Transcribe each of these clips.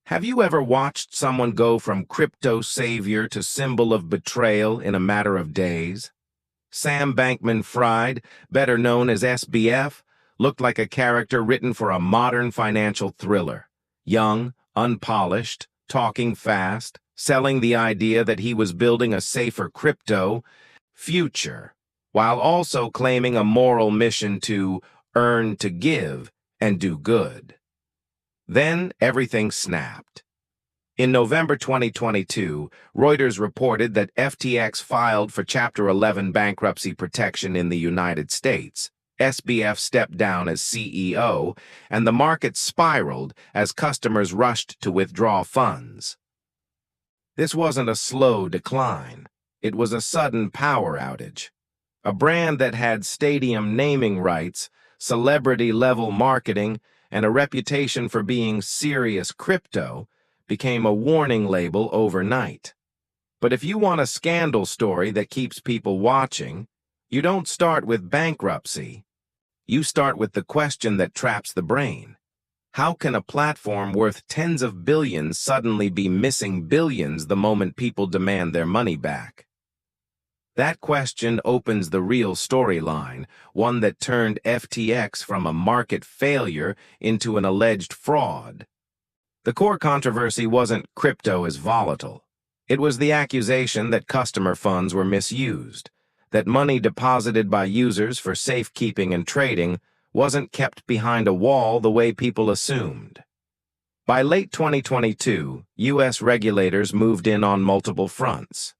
Have you ever watched someone go from crypto savior to symbol of betrayal in a matter of days? Sam Bankman-Fried, better known as SBF, looked like a character written for a modern financial thriller. Young, unpolished, talking fast, selling the idea that he was building a safer crypto future, while also claiming a moral mission to earn to give and do good. Then everything snapped. In November 2022, Reuters reported that FTX filed for Chapter 11 bankruptcy protection in the United States. SBF stepped down as CEO, and the market spiraled as customers rushed to withdraw funds. This wasn't a slow decline. It was a sudden power outage. A brand that had stadium naming rights, celebrity-level marketing, and a reputation for being serious crypto became a warning label overnight. But if you want a scandal story that keeps people watching, you don't start with bankruptcy. You start with the question that traps the brain. How can a platform worth tens of billions suddenly be missing billions the moment people demand their money back? That question opens the real storyline, one that turned FTX from a market failure into an alleged fraud. The core controversy wasn't crypto as volatile. It was the accusation that customer funds were misused, that money deposited by users for safekeeping and trading wasn't kept behind a wall the way people assumed. By late 2022, U.S. regulators moved in on multiple fronts.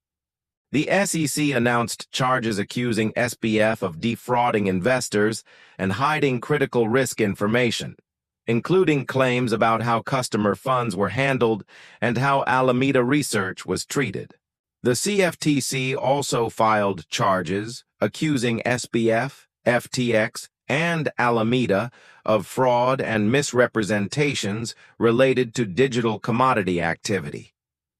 The SEC announced charges accusing SBF of defrauding investors and hiding critical risk information, including claims about how customer funds were handled and how Alameda research was treated. The CFTC also filed charges accusing SBF, FTX, and Alameda of fraud and misrepresentations related to digital commodity activity.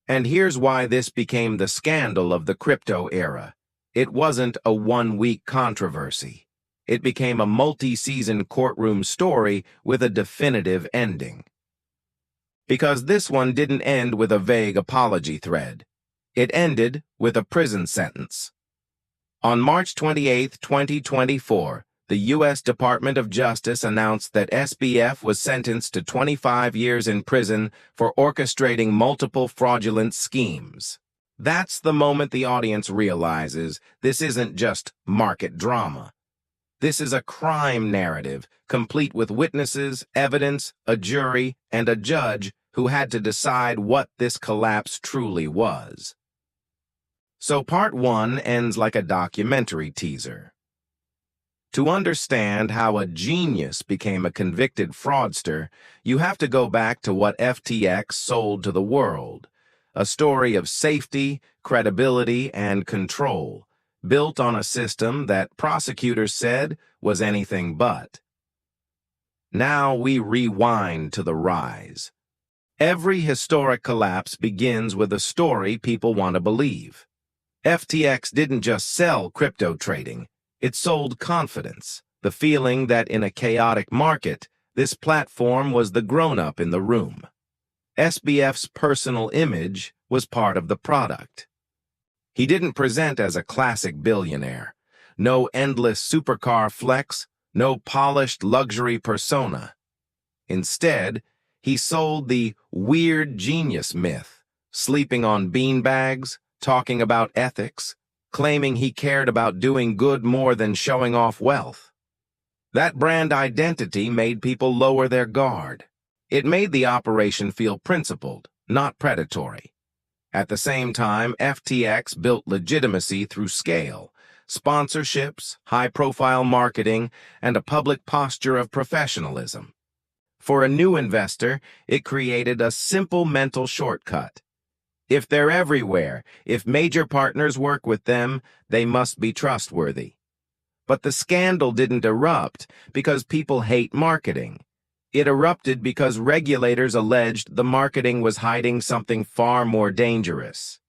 And here's why this became the scandal of the crypto era. It wasn't a one-week controversy. It became a multi-season courtroom story with a definitive ending. Because this one didn't end with a vague apology thread. It ended with a prison sentence. On March 28, 2024, the U.S. Department of Justice announced that SBF was sentenced to 25 years in prison for orchestrating multiple fraudulent schemes. That's the moment the audience realizes this isn't just market drama. This is a crime narrative, complete with witnesses, evidence, a jury, and a judge who had to decide what this collapse truly was. So Part 1 ends like a documentary teaser. To understand how a genius became a convicted fraudster, you have to go back to what FTX sold to the world, a story of safety, credibility, and control, built on a system that prosecutors said was anything but. Now we rewind to the rise. Every historic collapse begins with a story people want to believe. FTX didn't just sell crypto trading. It sold confidence, the feeling that in a chaotic market, this platform was the grown-up in the room. SBF's personal image was part of the product. He didn't present as a classic billionaire. No endless supercar flex, no polished luxury persona. Instead, he sold the weird genius myth, sleeping on beanbags, talking about ethics, claiming he cared about doing good more than showing off wealth. That brand identity made people lower their guard. It made the operation feel principled, not predatory. At the same time, FTX built legitimacy through scale, sponsorships, high-profile marketing, and a public posture of professionalism. For a new investor, it created a simple mental shortcut. If they're everywhere, if major partners work with them, they must be trustworthy. But the scandal didn't erupt because people hate marketing. It erupted because regulators alleged the marketing was hiding something far more dangerous.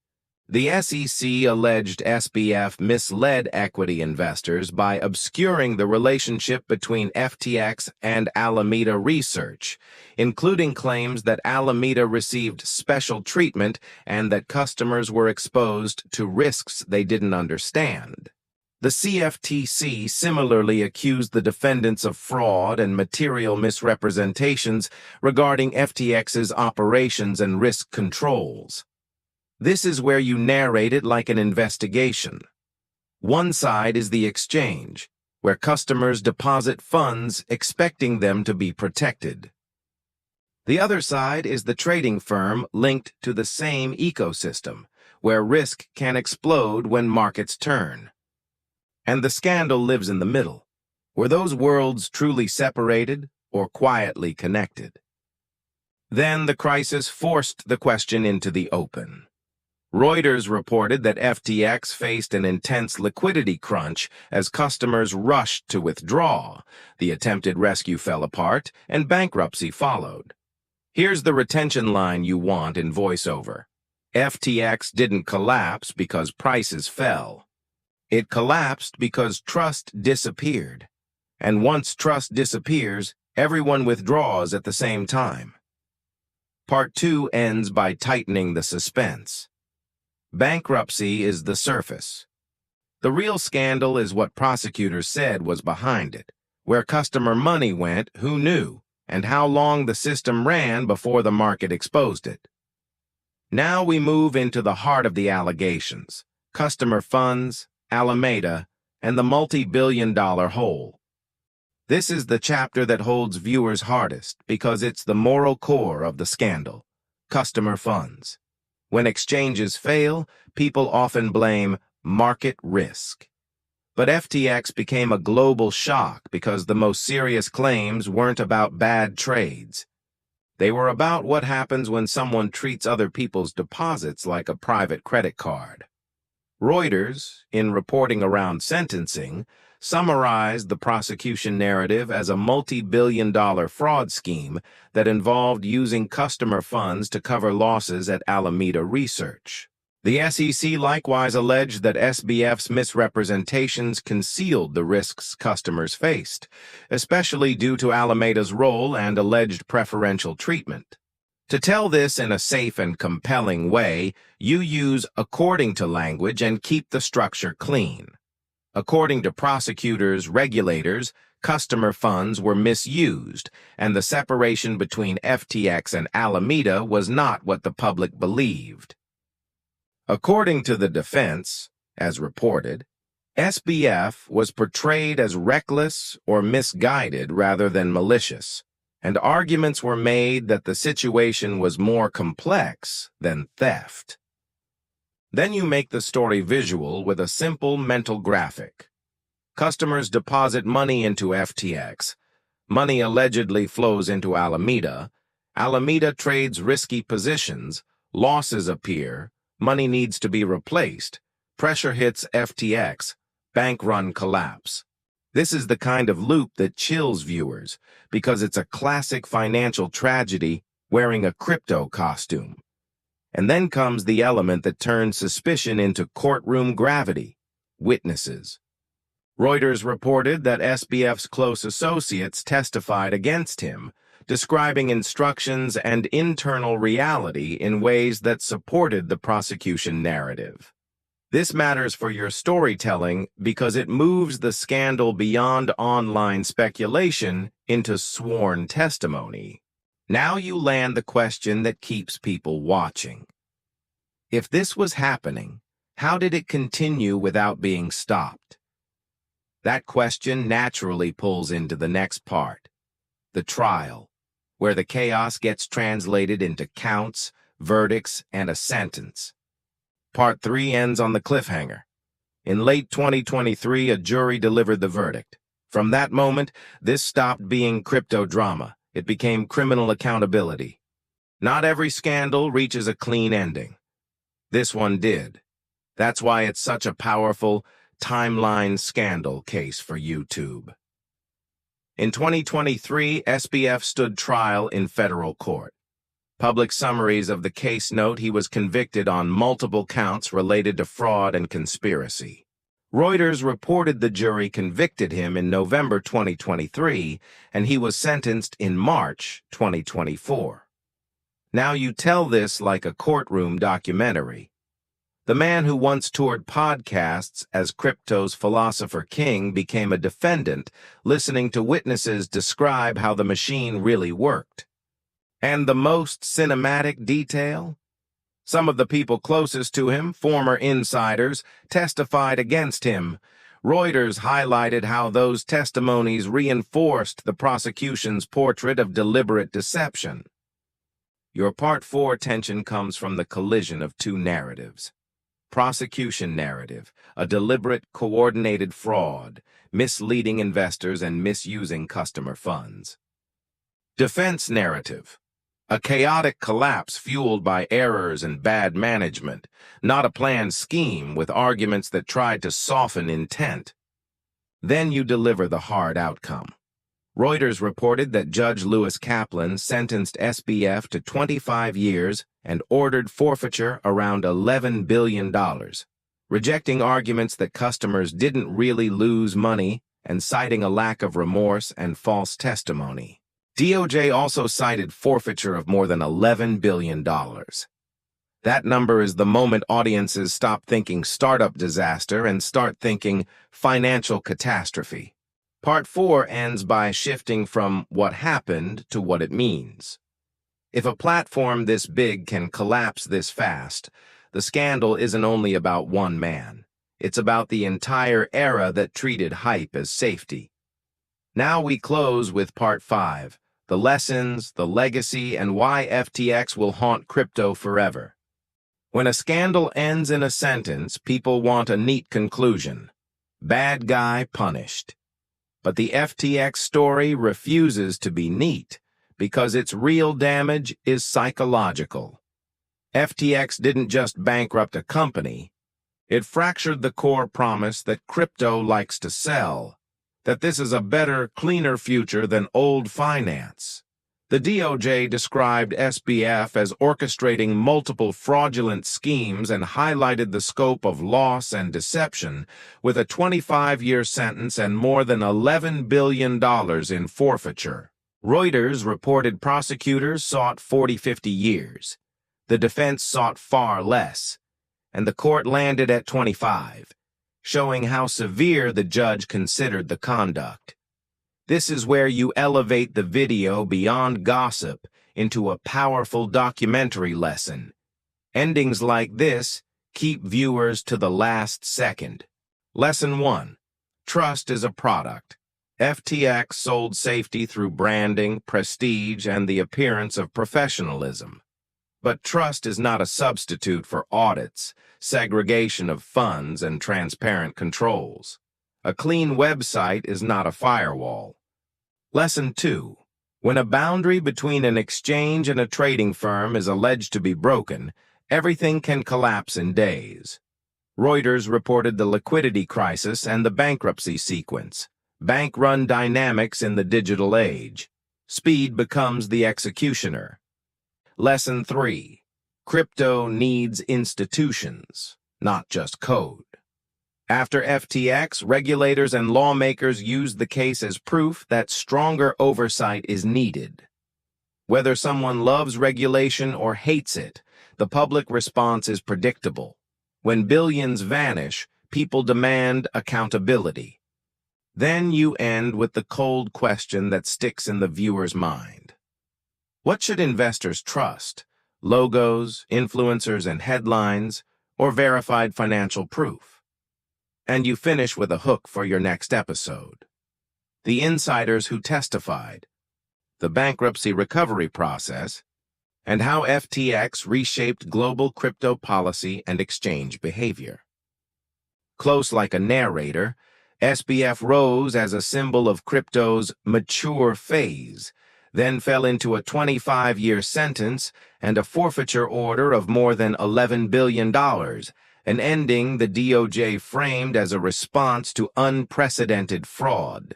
The SEC alleged SBF misled equity investors by obscuring the relationship between FTX and Alameda Research, including claims that Alameda received special treatment and that customers were exposed to risks they didn't understand. The CFTC similarly accused the defendants of fraud and material misrepresentations regarding FTX's operations and risk controls. This is where you narrate it like an investigation. One side is the exchange, where customers deposit funds expecting them to be protected. The other side is the trading firm linked to the same ecosystem, where risk can explode when markets turn. And the scandal lives in the middle. Were those worlds truly separated or quietly connected? Then the crisis forced the question into the open. Reuters reported that FTX faced an intense liquidity crunch as customers rushed to withdraw. The attempted rescue fell apart, and bankruptcy followed. Here's the retention line you want in voiceover. FTX didn't collapse because prices fell. It collapsed because trust disappeared. And once trust disappears, everyone withdraws at the same time. Part 2 ends by tightening the suspense. Bankruptcy is the surface. The real scandal is what prosecutors said was behind it. Where customer money went, who knew, and how long the system ran before the market exposed it. Now we move into the heart of the allegations: customer funds, Alameda, and the multi-billion-dollar hole. This is the chapter that holds viewers hardest because it's the moral core of the scandal: customer funds. When exchanges fail, people often blame market risk. But FTX became a global shock because the most serious claims weren't about bad trades. They were about what happens when someone treats other people's deposits like a private credit card. Reuters, in reporting around sentencing, summarized the prosecution narrative as a multi-billion-dollar fraud scheme that involved using customer funds to cover losses at Alameda Research. The SEC likewise alleged that SBF's misrepresentations concealed the risks customers faced, especially due to Alameda's role and alleged preferential treatment. To tell this in a safe and compelling way, you use according to language and keep the structure clean. According to prosecutors, regulators, customer funds were misused, and the separation between FTX and Alameda was not what the public believed. According to the defense, as reported, SBF was portrayed as reckless or misguided rather than malicious, and arguments were made that the situation was more complex than theft. Then you make the story visual with a simple mental graphic. Customers deposit money into FTX. Money allegedly flows into Alameda. Alameda trades risky positions. Losses appear. Money needs to be replaced. Pressure hits FTX. Bank run collapse. This is the kind of loop that chills viewers because it's a classic financial tragedy wearing a crypto costume. And then comes the element that turns suspicion into courtroom gravity: witnesses. Reuters reported that SBF's close associates testified against him, describing instructions and internal reality in ways that supported the prosecution narrative. This matters for your storytelling because it moves the scandal beyond online speculation into sworn testimony. Now you land the question that keeps people watching. If this was happening, how did it continue without being stopped? That question naturally pulls into the next part, the trial, where the chaos gets translated into counts, verdicts, and a sentence. Part 3 ends on the cliffhanger. In late 2023, a jury delivered the verdict. From that moment, this stopped being crypto drama. It became criminal accountability. Not every scandal reaches a clean ending. This one did. That's why it's such a powerful timeline scandal case for YouTube. In 2023, SBF stood trial in federal court. Public summaries of the case note he was convicted on multiple counts related to fraud and conspiracy. Reuters reported the jury convicted him in November 2023, and he was sentenced in March 2024. Now you tell this like a courtroom documentary. The man who once toured podcasts as crypto's philosopher king became a defendant, listening to witnesses describe how the machine really worked. And the most cinematic detail? Some of the people closest to him, former insiders, testified against him. Reuters highlighted how those testimonies reinforced the prosecution's portrait of deliberate deception. Your Part 4 tension comes from the collision of two narratives. Prosecution narrative, a deliberate, coordinated fraud, misleading investors and misusing customer funds. Defense narrative, a chaotic collapse fueled by errors and bad management, not a planned scheme with arguments that tried to soften intent. Then you deliver the hard outcome. Reuters reported that Judge Lewis Kaplan sentenced SBF to 25 years and ordered forfeiture around $11 billion, rejecting arguments that customers didn't really lose money and citing a lack of remorse and false testimony. DOJ also cited forfeiture of more than $11 billion. That number is the moment audiences stop thinking startup disaster and start thinking financial catastrophe. Part 4 ends by shifting from what happened to what it means. If a platform this big can collapse this fast, the scandal isn't only about one man. It's about the entire era that treated hype as safety. Now we close with Part 5, the lessons, the legacy, and why FTX will haunt crypto forever. When a scandal ends in a sentence, people want a neat conclusion. Bad guy punished. But the FTX story refuses to be neat because its real damage is psychological. FTX didn't just bankrupt a company. It fractured the core promise that crypto likes to sell, that this is a better, cleaner future than old finance. The DOJ described SBF as orchestrating multiple fraudulent schemes and highlighted the scope of loss and deception, with a 25-year sentence and more than $11 billion in forfeiture. Reuters reported prosecutors sought 40-50 years. The defense sought far less, and the court landed at 25, showing how severe the judge considered the conduct. This is where you elevate the video beyond gossip into a powerful documentary lesson. Endings like this keep viewers to the last second. Lesson 1. Trust is a product. FTX sold safety through branding, prestige, and the appearance of professionalism. But trust is not a substitute for audits, segregation of funds, and transparent controls. A clean website is not a firewall. Lesson 2. When a boundary between an exchange and a trading firm is alleged to be broken, everything can collapse in days. Reuters reported the liquidity crisis and the bankruptcy sequence. Bank-run dynamics in the digital age. Speed becomes the executioner. Lesson 3. Crypto needs institutions, not just code. After FTX, regulators and lawmakers used the case as proof that stronger oversight is needed. Whether someone loves regulation or hates it, the public response is predictable. When billions vanish, people demand accountability. Then you end with the cold question that sticks in the viewer's mind. What should investors trust? Logos, influencers, and headlines, or verified financial proof? And you finish with a hook for your next episode. The insiders who testified, the bankruptcy recovery process, and how FTX reshaped global crypto policy and exchange behavior. Close like a narrator, SBF rose as a symbol of crypto's mature phase, then fell into a 25-year sentence and a forfeiture order of more than $11 billion, an ending the DOJ framed as a response to unprecedented fraud.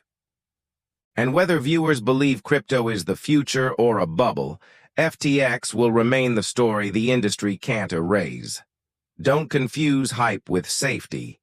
And whether viewers believe crypto is the future or a bubble, FTX will remain the story the industry can't erase. Don't confuse hype with safety.